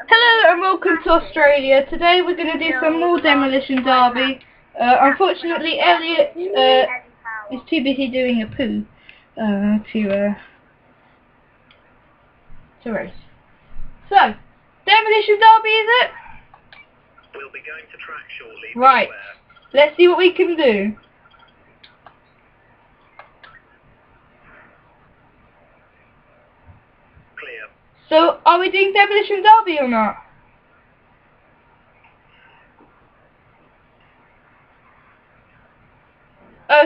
Hello and welcome to Australia. Today we're going to do some more Demolition Derby. Unfortunately Elliot is too busy doing a poo to race. So, Demolition Derby is it? We'll be going to track shortly. Right, let's see what we can do. Clear. So, are we doing Demolition Derby or not?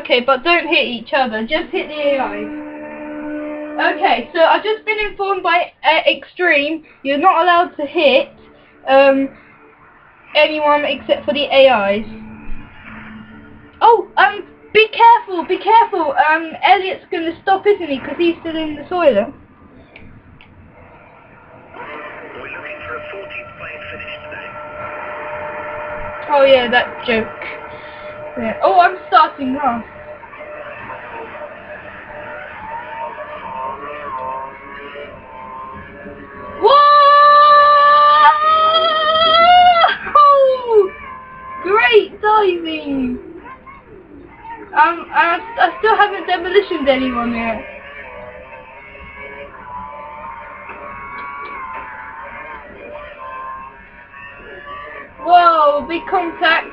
Okay, but don't hit each other, just hit the AI. Okay, so I've just been informed by Extreme, you're not allowed to hit anyone except for the AIs. Oh, be careful, be careful. Elliot's gonna stop, isn't he? Because he's still in the toilet. We're looking for a 14th place finish today. Oh yeah, that joke. Yeah. Oh, I'm starting last. Whoa! Great diving! I still haven't demolitioned anyone yet. Whoa, big contact.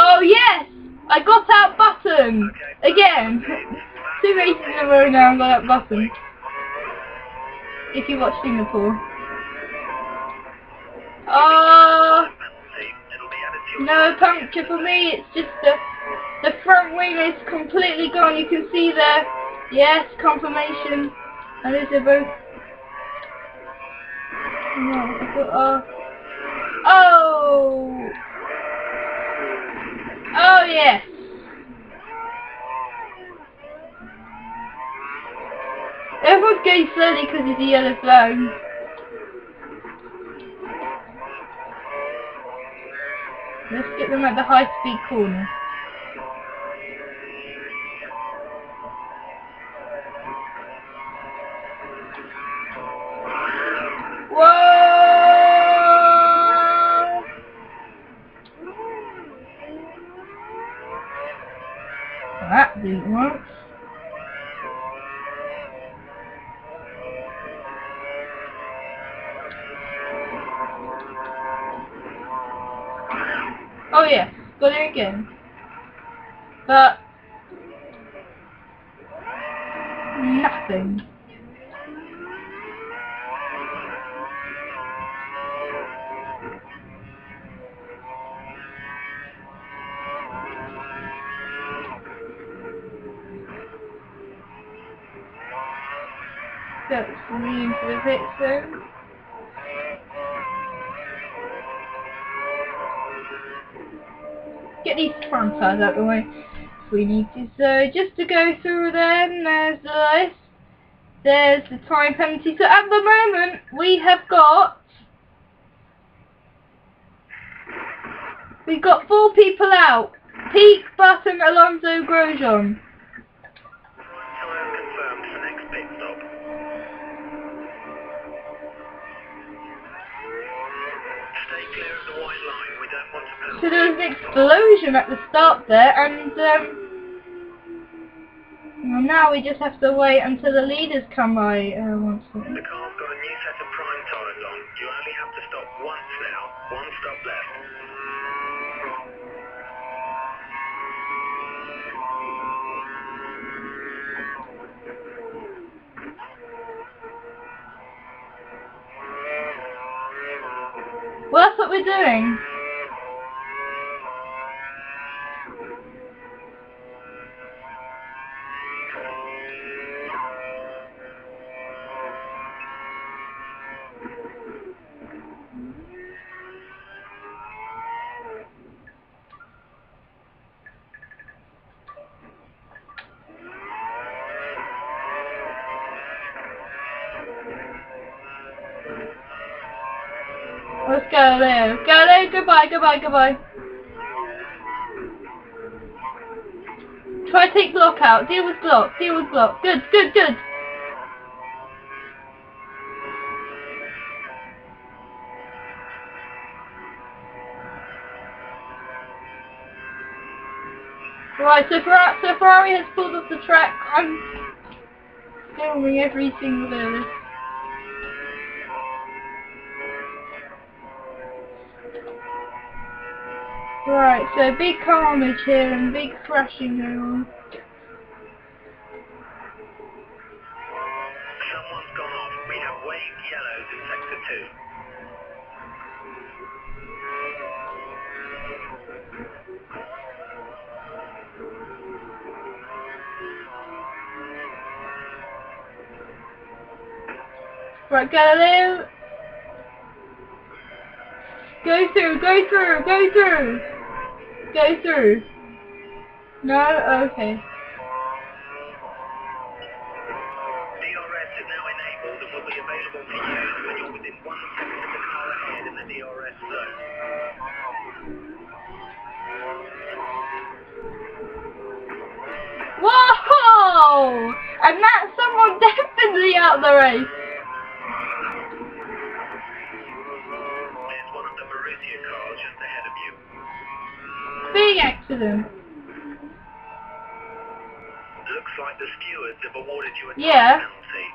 Oh yes! I got out button! Again! 2 races in a row now I got out button. If you watch Singapore. Oh! No puncture for me, it's just the front wing is completely gone, you can see there. Yes, confirmation. And these are both... No, oh! Oh yes! Everyone's going slowly because of the yellow flag. Let's get them at the high speed corner. Whoa! That didn't work. Oh yeah, got it again. But nothing. That's me into the pit zone. Get these front tires out of the way. We need to, so just to go through them, there's the list. There's the time penalty. So at the moment we've got 4 people out. Peak, Button, Alonso, Grosjean. Time confirmed for next pit stop. Stay clear of the white line, we don't want to penalty. So there was an explosion at the start there, and well, now we just have to wait until the leaders come by. Once The car's got a new set of prime tyres on. You only have to stop once now. 1 stop left. Well, that's what we're doing. Let's go there. Go there. Goodbye, goodbye, goodbye. Try to take block out. Deal with block. Deal with block. Good, good, good. Right, so Ferrari has pulled off the track. I'm filming every single bit of this. Right, so big carnage here and big crashing going on. Someone's gone off. We have waved yellows in sector 2. Right, Galileo. Go through, go through, go through. Go through. No? Okay. DRS is now enabled and will be available to use when you're within 1 second of the car ahead in the DRS zone. Whoa! And that's someone definitely out the race. There's one of the Marussia cars just ahead of you. Big accident. Looks like the stewards have awarded you a time Yeah. penalty.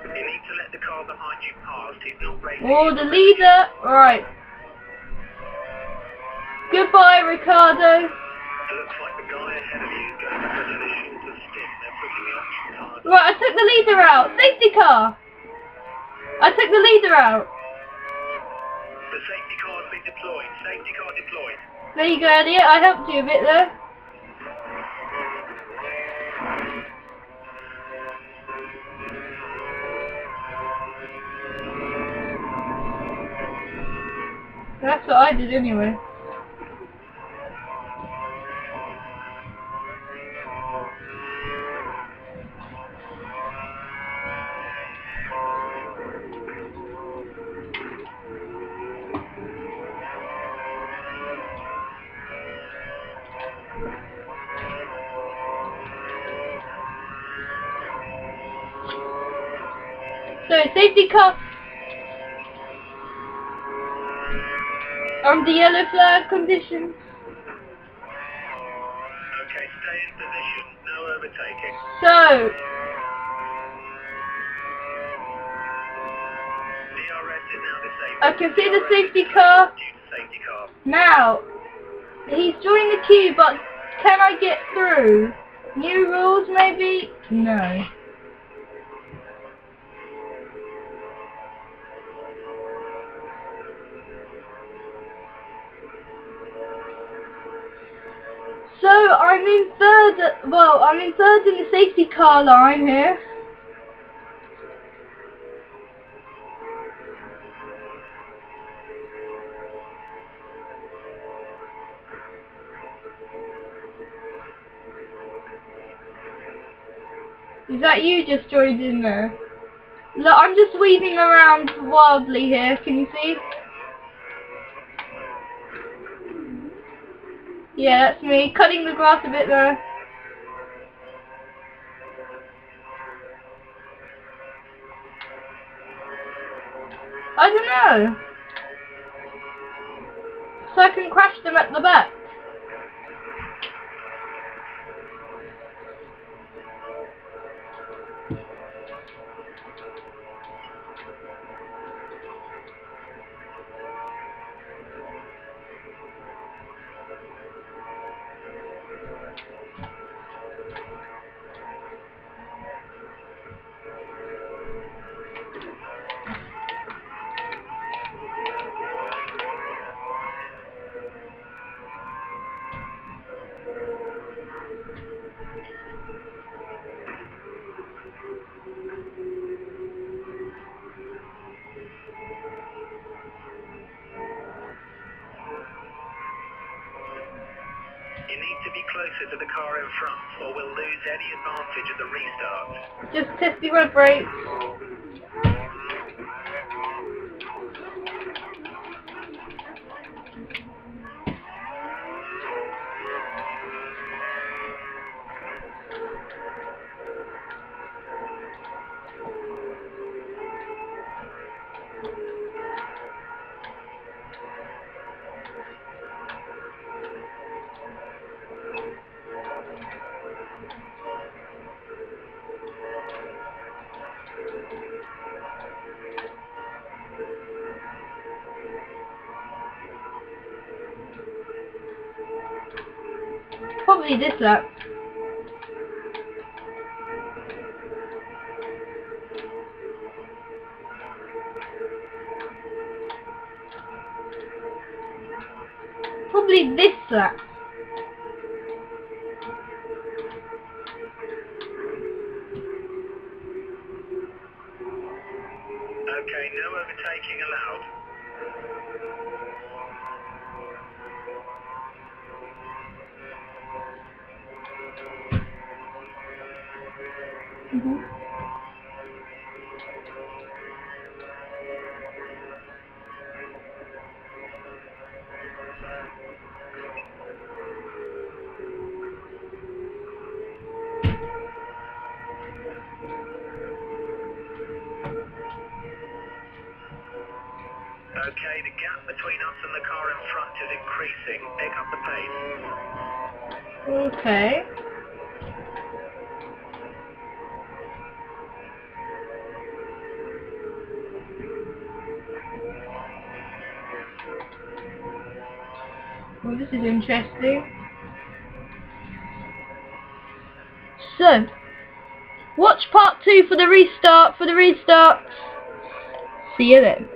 You need to let the car behind you pass. He's not racing. Oh, the leader. Right. Goodbye, Ricardo. Looks like the guy ahead of you is going to put in a shorter stint. They're putting the option card. Right, I took the leader out. Safety car. I took the leader out. The safety car has been deployed. Safety car deployed. There you go, Elliot. I helped you a bit there. That's what I did anyway. So, safety car on the yellow flag conditions. Okay, stay in position. No overtaking. So, DRS is now disabled. I can see the safety car. Due to safety car. Now, he's joined the queue, but can I get through? New rules, maybe? No. So, I'm in third, well, I'm in third in the safety car line here. Is that you just joined in there? Look, I'm just weaving around wildly here, can you see? Yeah, that's me, cutting the grass a bit there. I don't know. So I can crash them at the back. You need to be closer to the car in front, or we'll lose any advantage at the restart. Just testing my brakes. Probably this lap. Probably this lap. Okay, no overtaking allowed. Okay, the gap between us and the car in front is increasing. Pick up the pace. Okay. Well, this is interesting. So, watch part 2 for the restart. See you then.